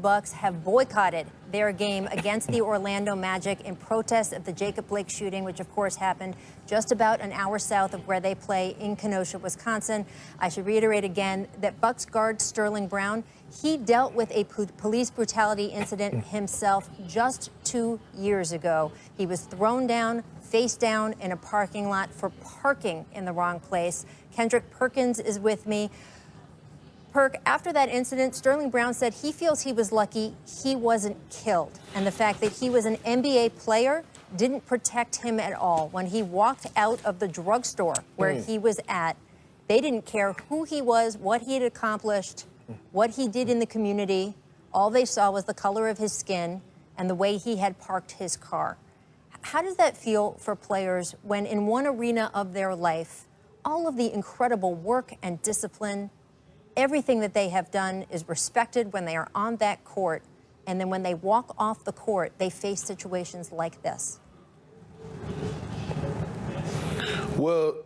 Bucks have boycotted their game against the Orlando Magic in protest of the Jacob Blake shooting, which of course happened just about an hour south of where they play in Kenosha, Wisconsin. I should reiterate again that Bucks guard Sterling Brown, he dealt with a police brutality incident himself just 2 years ago. He was thrown down, face down in a parking lot for parking in the wrong place. Kendrick Perkins is with me. Perk, after that incident, Sterling Brown said he feels he was lucky he wasn't killed. And the fact that he was an NBA player didn't protect him at all. When he walked out of the drugstore where he was at, they didn't care who he was, what he had accomplished, what he did in the community. All they saw was the color of his skin and the way he had parked his car. How does that feel for players when in one arena of their life, all of the incredible work and discipline, everything that they have done is respected when they are on that court, and then when they walk off the court, they face situations like this? Well,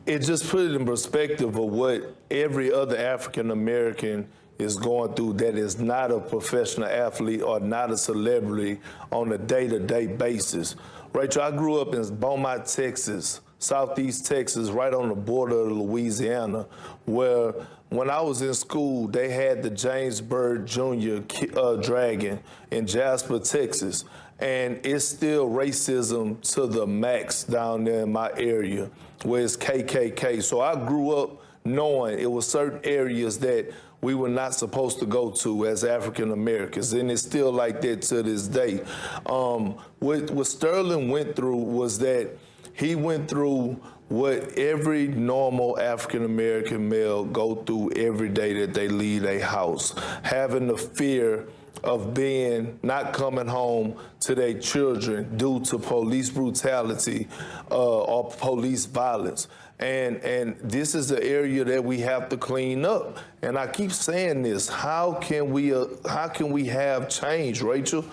it just put it in perspective of what every other African American is going through that is not a professional athlete or not a celebrity on a day-to-day basis. Rachel, I grew up in Beaumont, Texas, Southeast Texas, right on the border of Louisiana, where when I was in school, they had the James Byrd Jr. Dragon in Jasper, Texas. And it's still racism to the max down there in my area, where it's KKK. So I grew up knowing it was certain areas that we were not supposed to go to as African Americans, and it's still like that to this day. What Sterling went through was that he went through what every normal African American male go through every day that they leave their house, having the fear of not coming home to their children due to police brutality or police violence. And this is the area that we have to clean up. And I keep saying this: how can we have change, Rachel?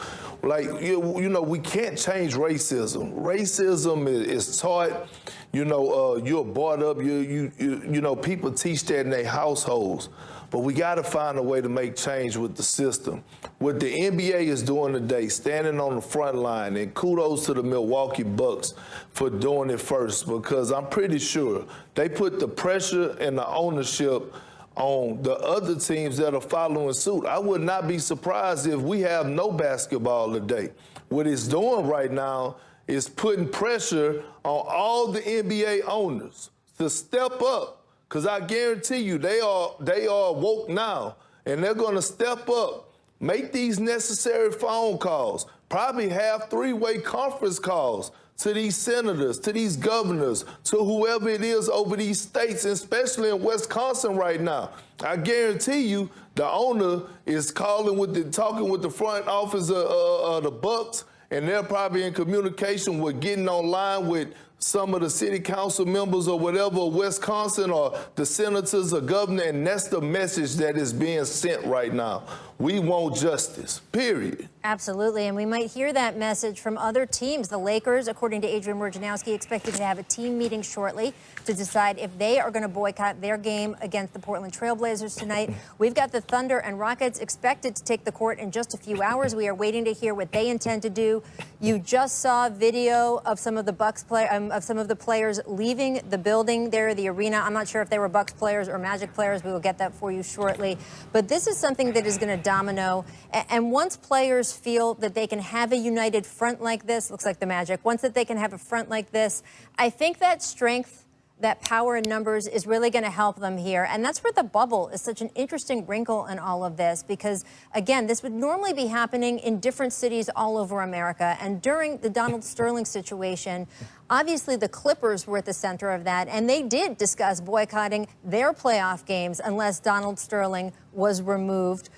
Like you know, we can't change racism. Racism is taught. You know, you're brought up. You know, people teach that in their households. But we got to find a way to make change with the system. What the NBA is doing today, standing on the front line, and kudos to the Milwaukee Bucks for doing it first, because I'm pretty sure they put the pressure and the ownership on the other teams that are following suit. I would not be surprised if we have no basketball today. What it's doing right now is putting pressure on all the NBA owners to step up. Because I guarantee you, they are woke now, and they're going to step up, make these necessary phone calls, probably have three-way conference calls to these senators, to these governors, to whoever it is over these states, especially in Wisconsin right now. I guarantee you, the owner is talking with the front office of the Bucks, and they're probably in communication with getting online with some of the city council members or whatever, Wisconsin, or the senators or governor, and that's the message that is being sent right now. We want justice, period. Absolutely, and we might hear that message from other teams. The Lakers, according to Adrian Wojnarowski, expected to have a team meeting shortly to decide if they are going to boycott their game against the Portland Trail Blazers tonight. We've got the Thunder and Rockets expected to take the court in just a few hours. We are waiting to hear what they intend to do. You just saw video of some of the Bucks of some of the players leaving the building there, the arena. I'm not sure if they were Bucks players or Magic players. We will get that for you shortly. But this is something that is going to domino. And once players feel that they can have a united front like this, looks like the Magic, once that they can have a front like this, I think that strength, that power in numbers is really going to help them here. And that's where the bubble is such an interesting wrinkle in all of this, because, again, this would normally be happening in different cities all over America. And during the Donald Sterling situation, obviously the Clippers were at the center of that, and they did discuss boycotting their playoff games unless Donald Sterling was removed.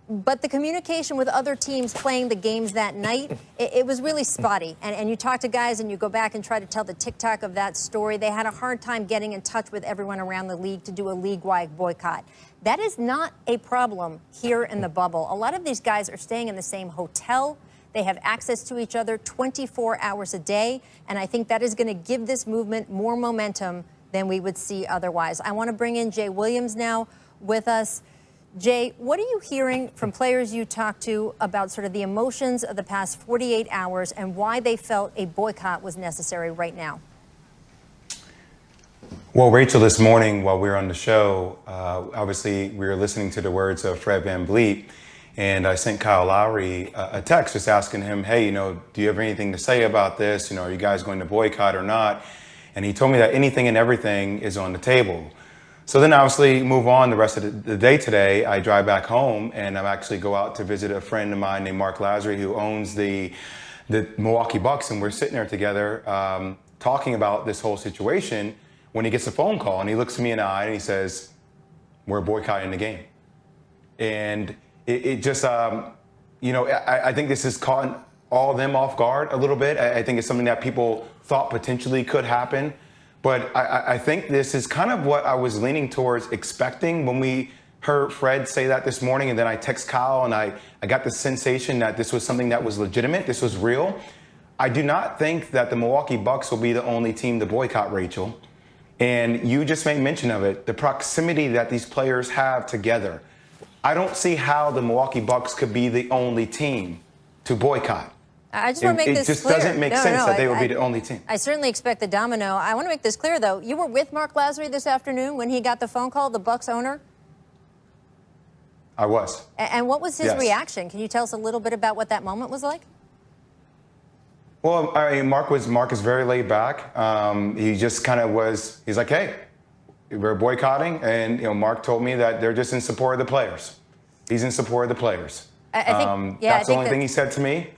But the communication with other teams playing the games that night, it was really spotty. And you talk to guys and you go back and try to tell the TikTok of that story. They had a hard time getting in touch with everyone around the league to do a league-wide boycott. That is not a problem here in the bubble. A lot of these guys are staying in the same hotel. They have access to each other 24 hours a day. And I think that is going to give this movement more momentum than we would see otherwise. I want to bring in Jay Williams now with us. Jay, what are you hearing from players you talk to about sort of the emotions of the past 48 hours and why they felt a boycott was necessary right now? Well, Rachel, this morning while we were on the show, obviously we were listening to the words of Fred VanVleet, and I sent Kyle Lowry a text just asking him, hey, do you have anything to say about this? Are you guys going to boycott or not? And he told me that anything and everything is on the table. So then obviously move on the rest of the day today. I drive back home and I actually go out to visit a friend of mine named Mark Lazary who owns the Milwaukee Bucks, and we're sitting there together talking about this whole situation when he gets a phone call and he looks me in the eye and he says, we're boycotting the game. And it just, I think this has caught all of them off guard a little bit. I think it's something that people thought potentially could happen. But I think this is kind of what I was leaning towards expecting when we heard Fred say that this morning. And then I text Kyle and I got the sensation that this was something that was legitimate. This was real. I do not think that the Milwaukee Bucks will be the only team to boycott, Rachel. And you just made mention of it, the proximity that these players have together. I don't see how the Milwaukee Bucks could be the only team to boycott. I just want to make this clear. It just doesn't make sense that they would be the only team. I certainly expect the domino. I want to make this clear, though. You were with Mark Lazary this afternoon when he got the phone call, the Bucks owner? I was. And what was his reaction? Can you tell us a little bit about what that moment was like? Well, I mean, Mark is very laid back. He just kind of was, he's like, hey, we're boycotting. And, Mark told me that they're just in support of the players. He's in support of the players. That's the only thing he said to me.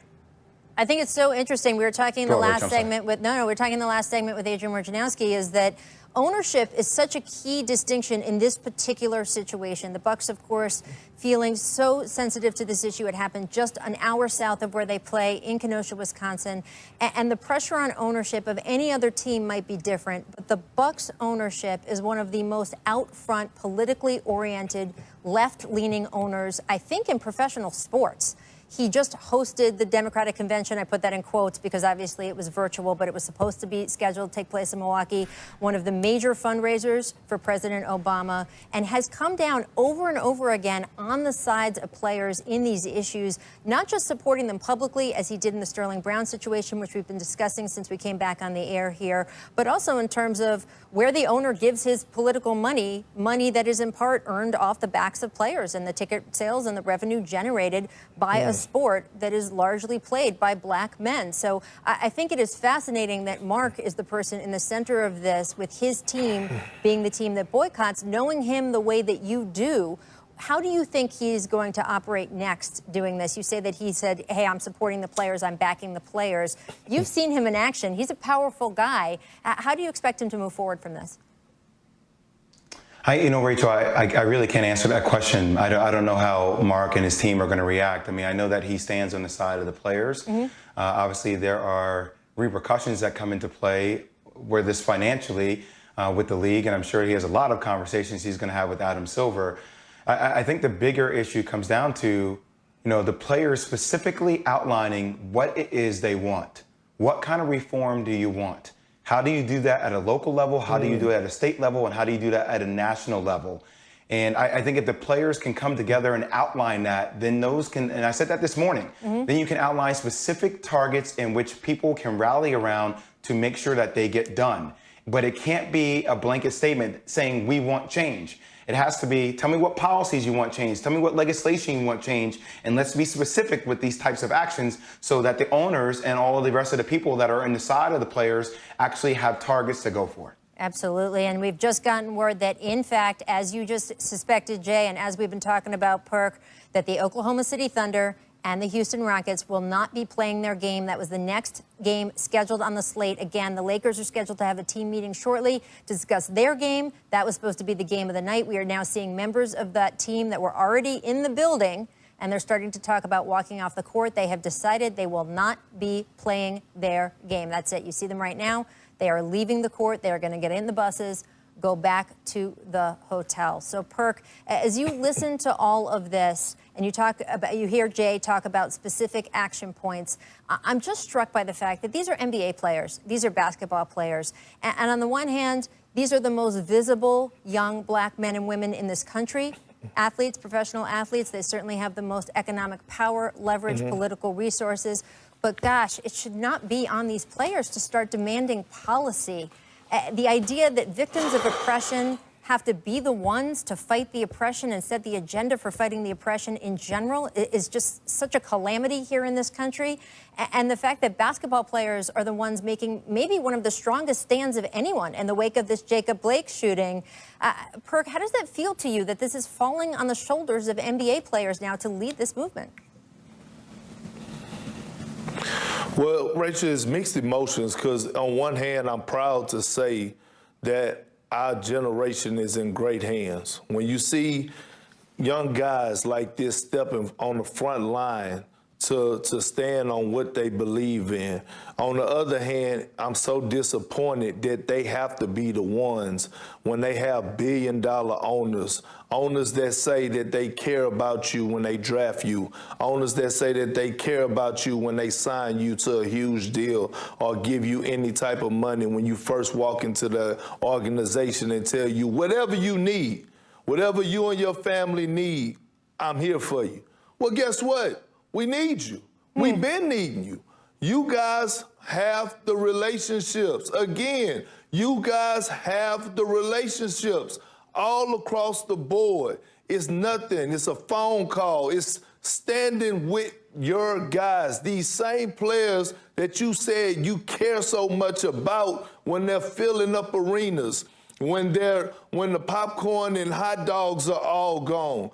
I think it's so interesting. We were talking in the last segment with we're talking in the last segment with Adrian Wojnarowski, is that ownership is such a key distinction in this particular situation. The Bucks, of course, feeling so sensitive to this issue. It happened just an hour south of where they play in Kenosha, Wisconsin. And the pressure on ownership of any other team might be different, but the Bucks ownership is one of the most out front, politically oriented, left-leaning owners, I think, in professional sports. He just hosted the Democratic Convention. I put that in quotes because obviously it was virtual, but it was supposed to be scheduled to take place in Milwaukee, one of the major fundraisers for President Obama, and has come down over and over again on the sides of players in these issues, not just supporting them publicly, as he did in the Sterling Brown situation, which we've been discussing since we came back on the air here, but also in terms of where the owner gives his political money that is in part earned off the backs of players and the ticket sales and the revenue generated by a sport that is largely played by black men. So I think it is fascinating that Mark is the person in the center of this, with his team being the team that boycotts. Knowing him the way that you do, how do you think he's going to operate next doing this? You say that he said, hey, I'm supporting the players, I'm backing the players. You've seen him in action. He's a powerful guy. How do you expect him to move forward from this? Rachel, I really can't answer that question. I don't know how Mark and his team are going to react. I mean, I know that he stands on the side of the players. Obviously, there are repercussions that come into play where this financially with the league, and I'm sure he has a lot of conversations he's going to have with Adam Silver. I think the bigger issue comes down to, the players specifically outlining what it is they want. What kind of reform do you want? How do you do that at a local level? How do you do it at a state level? And how do you do that at a national level? And I think if the players can come together and outline that, then those can, and I said that this morning, then you can outline specific targets in which people can rally around to make sure that they get done. But it can't be a blanket statement saying we want change. It has to be, tell me what policies you want changed, tell me what legislation you want changed, and let's be specific with these types of actions so that the owners and all of the rest of the people that are in the side of the players actually have targets to go for. Absolutely. And we've just gotten word that, in fact, as you just suspected, Jay, and as we've been talking about, Perk, that the Oklahoma City Thunder and the Houston Rockets will not be playing their game. That was the next game scheduled on the slate. Again, the Lakers are scheduled to have a team meeting shortly to discuss their game. That was supposed to be the game of the night. We are now seeing members of that team that were already in the building, and they're starting to talk about walking off the court. They have decided they will not be playing their game. That's it. You see them right now. They are leaving the court. They are going to get in the buses, go back to the hotel. So, Perk, as you listen to all of this and you hear Jay talk about specific action points, I'm just struck by the fact that these are NBA players. These are basketball players. And on the one hand, these are the most visible young black men and women in this country. athletes, professional athletes, they certainly have the most economic power, leverage, political resources. But gosh, it should not be on these players to start demanding policy. The idea that victims of oppression have to be the ones to fight the oppression and set the agenda for fighting the oppression in general is just such a calamity here in this country. And the fact that basketball players are the ones making maybe one of the strongest stands of anyone in the wake of this Jacob Blake shooting. Perk, how does that feel to you that this is falling on the shoulders of NBA players now to lead this movement? Well, Rachel, it's mixed emotions because on one hand, I'm proud to say that our generation is in great hands. When you see young guys like this stepping on the front line to stand on what they believe in. On the other hand, I'm so disappointed that they have to be the ones when they have billion-dollar owners that say that they care about you when they draft you, owners that say that they care about you when they sign you to a huge deal or give you any type of money when you first walk into the organization and tell you whatever you need, whatever you and your family need, I'm here for you. Well, guess what? We need you. We've been needing you. You guys have the relationships. Again, you guys have the relationships all across the board. It's nothing. It's a phone call. It's standing with your guys, these same players that you said you care so much about when they're filling up arenas, when the popcorn and hot dogs are all gone.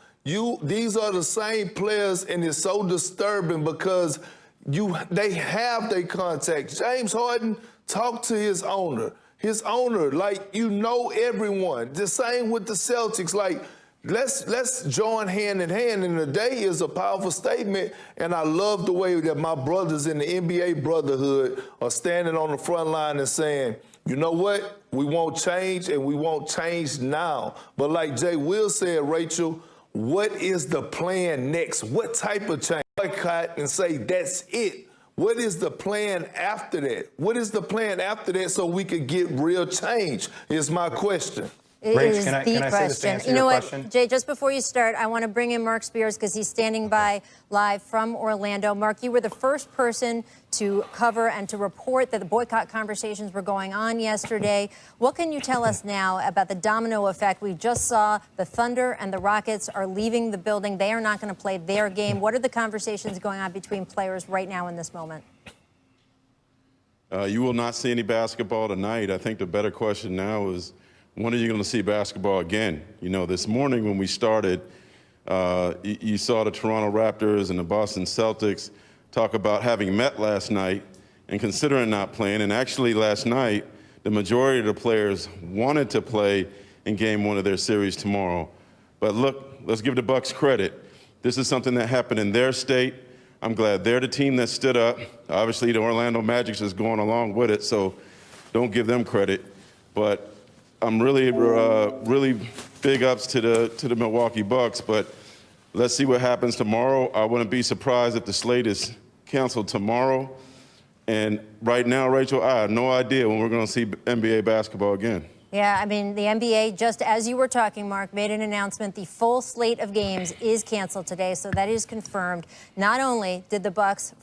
These are the same players, and it's so disturbing because they have their contacts. James Harden talked to his owner. His owner, like, you know everyone. The same with the Celtics. Like, let's join hand in hand. And today is a powerful statement, and I love the way that my brothers in the NBA brotherhood are standing on the front line and saying, you know what? We won't change, and we won't change now. But like Jay Will said, Rachel, what is the plan next? What type of change? Boycott and say that's it. What is the plan after that? What is the plan after that so we could get real change is my question. It Rach, is can I say this to answer you know your what, question? Jay, just before you start, I want to bring in Mark Spears because he's standing by live from Orlando. Mark, you were the first person to cover and to report that the boycott conversations were going on yesterday. What can you tell us now about the domino effect? We just saw the Thunder and the Rockets are leaving the building. They are not going to play their game. What are the conversations going on between players right now in this moment? You will not see any basketball tonight. I think the better question now is, when are you going to see basketball again? You know, this morning when we started, you saw the Toronto Raptors and the Boston Celtics talk about having met last night and considering not playing. And actually last night, the majority of the players wanted to play in game one of their series tomorrow. But look, let's give the Bucks credit. This is something that happened in their state. I'm glad they're the team that stood up. Obviously, the Orlando Magic's is going along with it, so don't give them credit. But I'm really big ups to the Milwaukee Bucks, but let's see what happens tomorrow. I wouldn't be surprised if the slate is canceled tomorrow. And right now, Rachel, I have no idea when we're going to see NBA basketball again. Yeah, I mean, the NBA, just as you were talking, Mark, made an announcement. The full slate of games is canceled today, so that is confirmed. Not only did the Bucks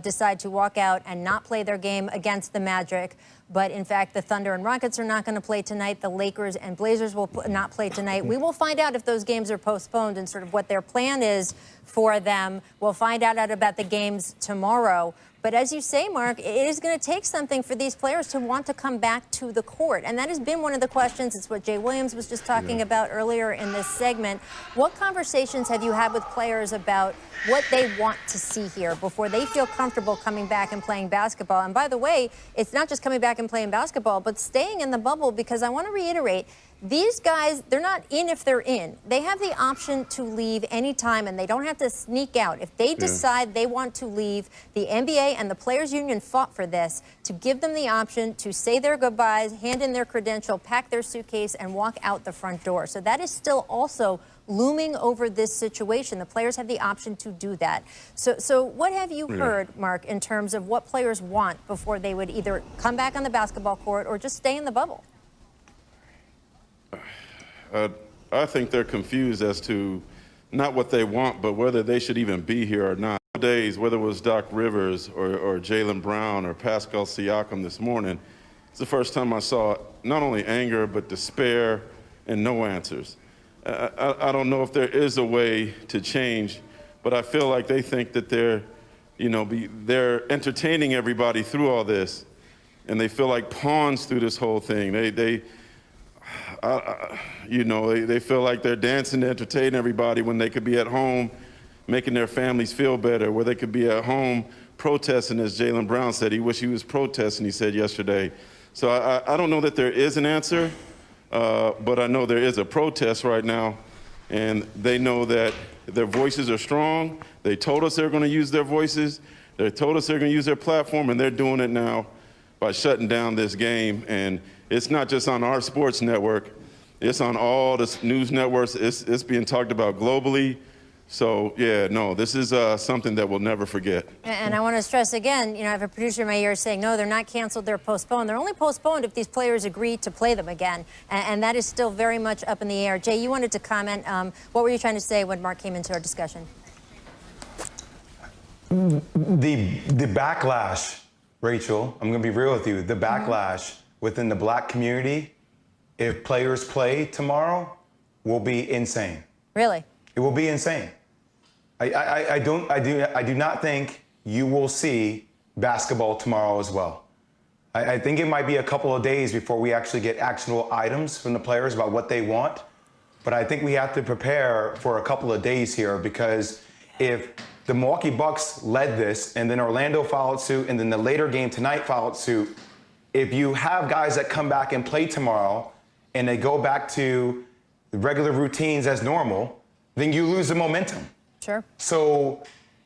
decide to walk out and not play their game against the Magic, but in fact, the Thunder and Rockets are not going to play tonight. The Lakers and Blazers will not play tonight. We will find out if those games are postponed and sort of what their plan is for them. We'll find out about the games tomorrow. But as you say, Mark, it is going to take something for these players to want to come back to the court. And that has been one of the questions. It's what Jay Williams was just talking about earlier in this segment. What conversations have you had with players about what they want to see here before they feel comfortable coming back and playing basketball? And by the way, it's not just coming back and playing basketball, but staying in the bubble, because I want to reiterate, these guys, they're not in if they're in. They have the option to leave anytime, and they don't have to sneak out. If they decide they want to leave, the NBA and the Players Union fought for this, to give them the option to say their goodbyes, hand in their credential, pack their suitcase, and walk out the front door. So that is still also looming over this situation. The players have the option to do that. So what have you heard, Mark, in terms of what players want before they would either come back on the basketball court or just stay in the bubble? I think they're confused as to not what they want, but whether they should even be here or not. Days, whether it was Doc Rivers or Jaylen Brown or Pascal Siakam this morning, it's the first time I saw not only anger, but despair and no answers. I don't know if there is a way to change, but I feel like they think that they're entertaining everybody through all this, and they feel like pawns through this whole thing. They feel like they're dancing to entertain everybody when they could be at home making their families feel better, where they could be at home protesting, as Jaylen Brown said. He wished he was protesting, he said yesterday. So I don't know that there is an answer, but I know there is a protest right now, and they know that their voices are strong. They told us they're going to use their voices. They told us they're going to use their platform, and they're doing it now by shutting down this game. And it's not just on our sports network. It's on all the news networks. It's being talked about globally. So, yeah, no, this is something that we'll never forget. And I want to stress again, I have a producer in my ear saying, no, they're not canceled, they're postponed. They're only postponed if these players agree to play them again. And that is still very much up in the air. Jay, you wanted to comment. What were you trying to say when Mark came into our discussion? The backlash, Rachel, I'm going to be real with you, the backlash within the black community, if players play tomorrow, will be insane. Really? It will be insane. I do not think you will see basketball tomorrow as well. I think it might be a couple of days before we actually get actionable items from the players about what they want. But I think we have to prepare for a couple of days here, because if the Milwaukee Bucks led this and then Orlando followed suit and then the later game tonight followed suit, if you have guys that come back and play tomorrow and they go back to the regular routines as normal, then you lose the momentum. Sure. So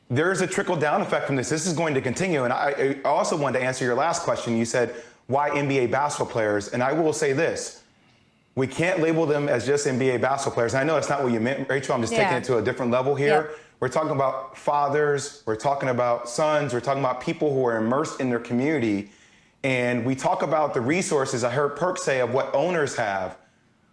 there's a trickle-down effect from this. This is going to continue. And I also wanted to answer your last question. You said, why NBA basketball players? And I will say this. We can't label them as just NBA basketball players. And I know that's not what you meant, Rachel. I'm just taking it to a different level here. Yep. We're talking about fathers. We're talking about sons. We're talking about people who are immersed in their community. And we talk about the resources, I heard Perk say, of what owners have.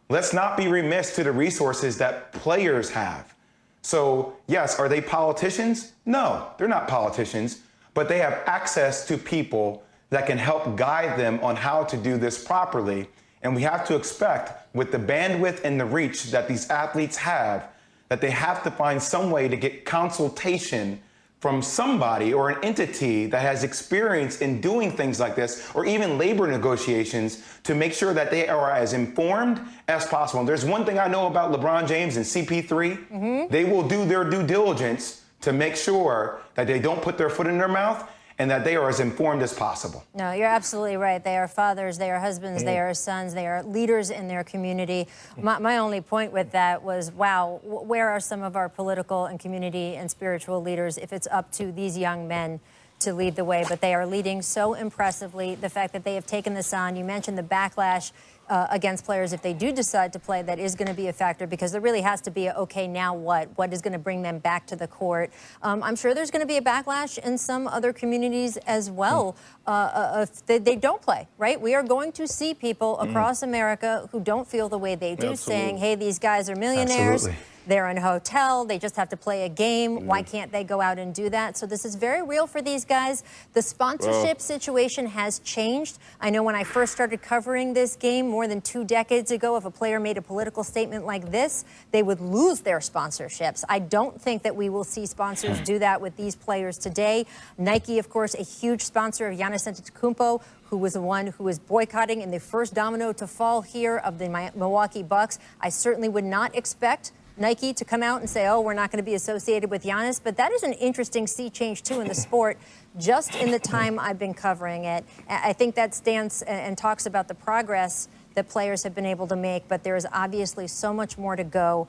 Let's not be remiss to the resources that players have. So, yes, are they politicians? No, they're not politicians, but they have access to people that can help guide them on how to do this properly. And we have to expect, with the bandwidth and the reach that these athletes have, that they have to find some way to get consultation from somebody or an entity that has experience in doing things like this, or even labor negotiations, to make sure that they are as informed as possible. And there's one thing I know about LeBron James and CP3. They will do their due diligence to make sure that they don't put their foot in their mouth and that they are as informed as possible. No, you're absolutely right. They are fathers, they are husbands, they are sons, they are leaders in their community. My only point with that was, wow, where are some of our political and community and spiritual leaders if it's up to these young men to lead the way? But they are leading so impressively. The fact that they have taken this on, you mentioned the backlash against players if they do decide to play, that is going to be a factor, because there really has to be a, okay, now what? What is going to bring them back to the court? I'm sure there's going to be a backlash in some other communities as well if they don't play, right? We are going to see people across America who don't feel the way they do, saying, hey, these guys are millionaires. They're in a hotel. They just have to play a game. Why can't they go out and do that? So this is very real for these guys. The sponsorship situation has changed. I know when I first started covering this game more than 2 decades ago, if a player made a political statement like this, they would lose their sponsorships. I don't think that we will see sponsors do that with these players today. Nike, of course, a huge sponsor of Giannis Antetokounmpo, who was the one who was boycotting in the first domino to fall here of the Milwaukee Bucks. I certainly would not expect Nike to come out and say, oh, we're not going to be associated with Giannis. But that is an interesting sea change, too, in the sport, just in the time I've been covering it. I think that stands and talks about the progress that players have been able to make, but there is obviously so much more to go.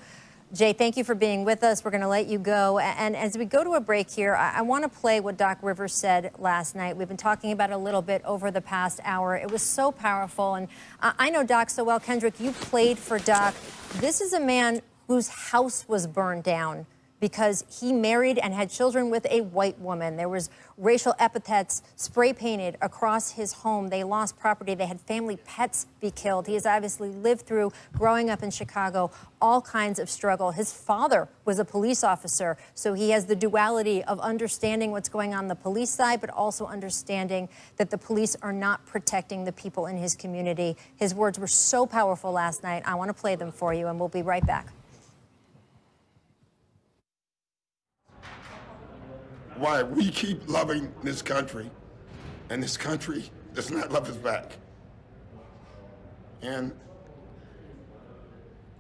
Jay, thank you for being with us. We're going to let you go. And as we go to a break here, I want to play what Doc Rivers said last night. We've been talking about it a little bit over the past hour. It was so powerful. And I know Doc so well. Kendrick, you played for Doc. This is a man whose house was burned down because he married and had children with a white woman. There was racial epithets spray painted across his home. They lost property. They had family pets be killed. He has obviously lived through, growing up in Chicago, all kinds of struggle. His father was a police officer, so he has the duality of understanding what's going on the police side, but also understanding that the police are not protecting the people in his community. His words were so powerful last night. I want to play them for you, and we'll be right back. Why we keep loving this country, and this country does not love us back. And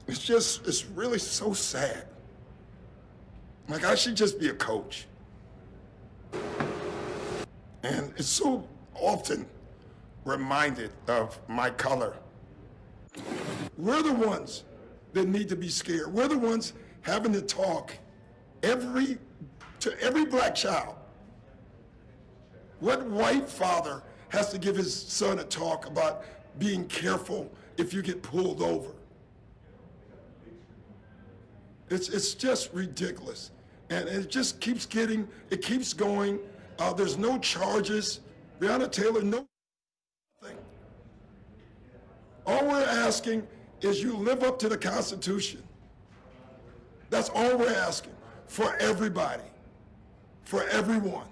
it's really so sad. Like, I should just be a coach. And it's so often reminded of my color. We're the ones that need to be scared. We're the ones having to talk to every black child. What white father has to give his son a talk about being careful if you get pulled over? It's just ridiculous. And it just keeps going. There's no charges. Breonna Taylor, no thing. All we're asking is you live up to the Constitution. That's all we're asking for everybody. For everyone.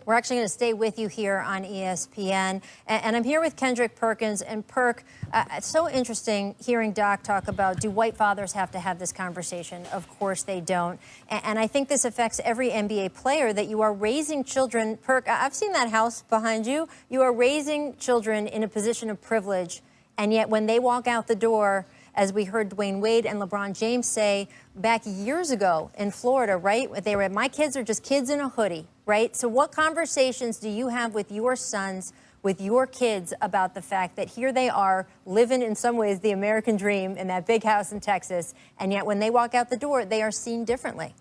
We're actually going to stay with you here on ESPN. And I'm here with Kendrick Perkins. And Perk, it's so interesting hearing Doc talk about, do white fathers have to have this conversation? Of course they don't. And I think this affects every NBA player, that you are raising children. Perk, I've seen that house behind you. You are raising children in a position of privilege. And yet when they walk out the door, as we heard Dwayne Wade and LeBron James say back years ago in Florida, right? They were, my kids are just kids in a hoodie, right? So what conversations do you have with your sons, with your kids, about the fact that here they are living in some ways the American dream in that big house in Texas, and yet when they walk out the door, they are seen differently?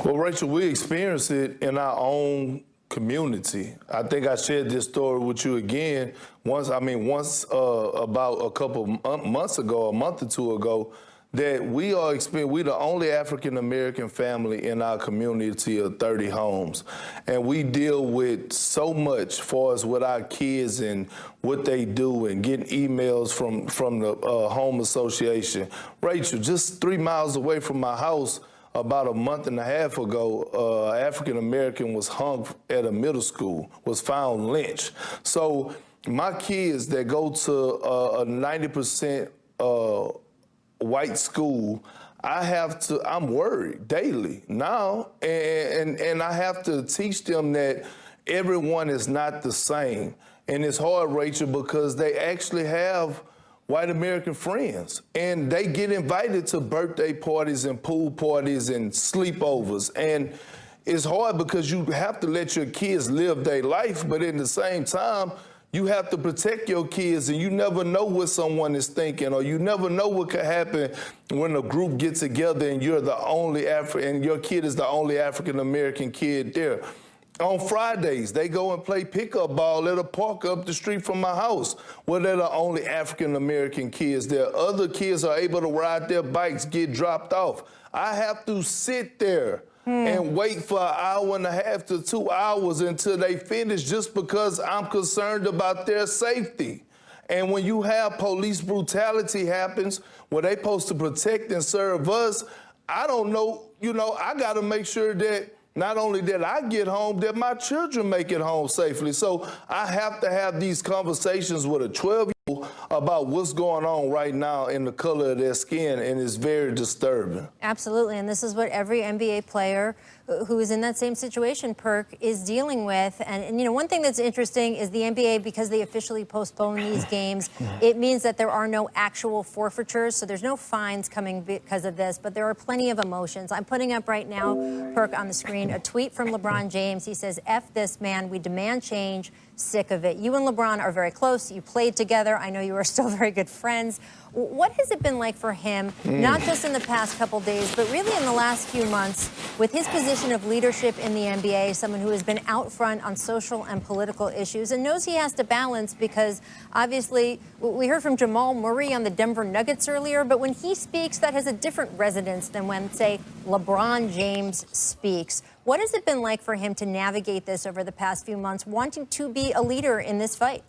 Well, Rachel, we experience it in our own community. I think I shared this story with you again once about a couple months ago, a month or two ago, that we the only African American family in our community of 30 homes. And we deal with so much as far as with our kids and what they do, and getting emails from the home association. Rachel, just 3 miles away from my house, about a month and a half ago, African-American was hung at a middle school, was found lynched. So my kids that go to a 90% white school, I'm worried daily now, and I have to teach them that everyone is not the same. And it's hard, Rachel, because they actually have white American friends, and they get invited to birthday parties and pool parties and sleepovers. And it's hard because you have to let your kids live their life, but in the same time, you have to protect your kids, and you never know what someone is thinking, or you never know what could happen when a group gets together and you're the only and your kid is the only African American kid there. On Fridays, they go and play pickup ball at a park up the street from my house, where they're the only African-American kids there. Other kids are able to ride their bikes, get dropped off. I have to sit there and wait for an hour and a half to 2 hours until they finish, just because I'm concerned about their safety. And when you have police brutality happens, where they supposed to protect and serve us, I don't know, I got to make sure that not only that I get home, that my children make it home safely. So I have to have these conversations with a 12-year-old about what's going on right now in the color of their skin, and it's very disturbing. Absolutely, and this is what every NBA player who is in that same situation, Perk, is dealing with. And one thing that's interesting is the NBA, because they officially postponed these games, it means that there are no actual forfeitures, so there's no fines coming because of this, but there are plenty of emotions. I'm putting up right now, Perk, on the screen, a tweet from LeBron James. He says, "F this man, we demand change, sick of it." You and LeBron are very close. You played together. I know you are still very good friends. What has it been like for him, not just in the past couple days, but really in the last few months, with his position of leadership in the NBA, someone who has been out front on social and political issues and knows he has to balance because obviously we heard from Jamal Murray on the Denver Nuggets earlier, but when he speaks, that has a different resonance than when, say, LeBron James speaks. What has it been like for him to navigate this over the past few months, wanting to be a leader in this fight?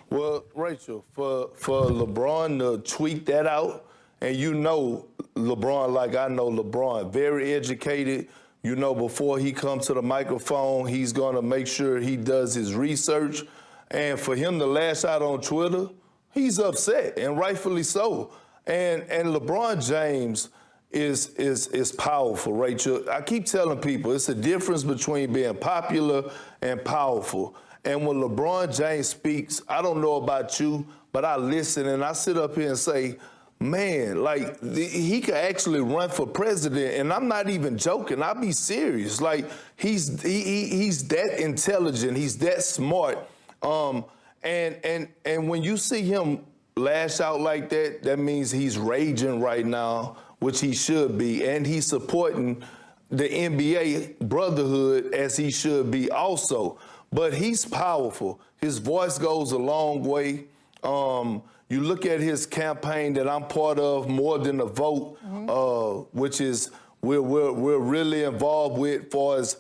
Well, Rachel, for LeBron to tweet that out, and you know LeBron like I know LeBron, very educated. You know, before he comes to the microphone, he's going to make sure he does his research. And for him to lash out on Twitter, he's upset, and rightfully so. And LeBron James is powerful, Rachel. I keep telling people it's a difference between being popular and powerful. And when LeBron James speaks, I don't know about you, but I listen and I sit up here and say, man, like he could actually run for president, and I'm not even joking. I'll be serious. Like he's that intelligent, he's that smart. And when you see him lash out like that, that means he's raging right now, which he should be, and he's supporting the NBA brotherhood as he should be also. But he's powerful. His voice goes a long way. You look at his campaign that I'm part of, More Than a Vote, which is we're really involved with, as far as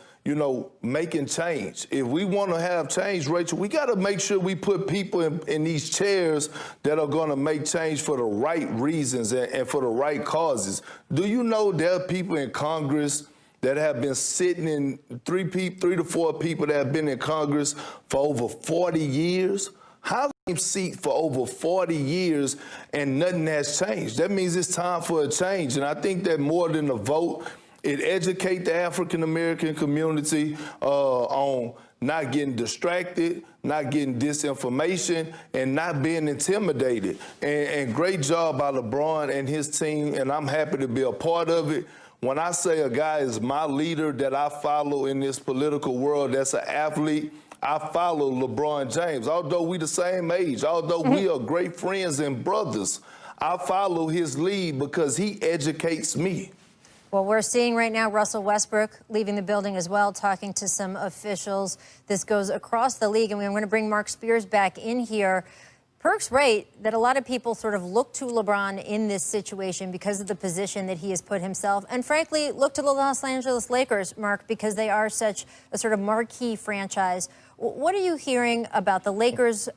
making change. If we want to have change, Rachel, we got to make sure we put people in these chairs that are going to make change for the right reasons and for the right causes. Do you know there are people in Congress that have been sitting in, three to four people that have been in Congress for over 40 years? How can seat for over 40 years and nothing has changed? That means it's time for a change. And I think that More Than a Vote, it educates the African-American community on not getting distracted, not getting disinformation, and not being intimidated. And great job by LeBron and his team, and I'm happy to be a part of it. When I say a guy is my leader that I follow in this political world, that's an athlete, I follow LeBron James. Although we the same age, although we are great friends and brothers, I follow his lead because he educates me. Well, we're seeing right now Russell Westbrook leaving the building as well, talking to some officials. This goes across the league, and I'm going to bring Mark Spears back in here. Perk's right that a lot of people sort of look to LeBron in this situation because of the position that he has put himself, and frankly look to the Los Angeles Lakers, Mark, because they are such a sort of marquee franchise. What are you hearing about the Lakers'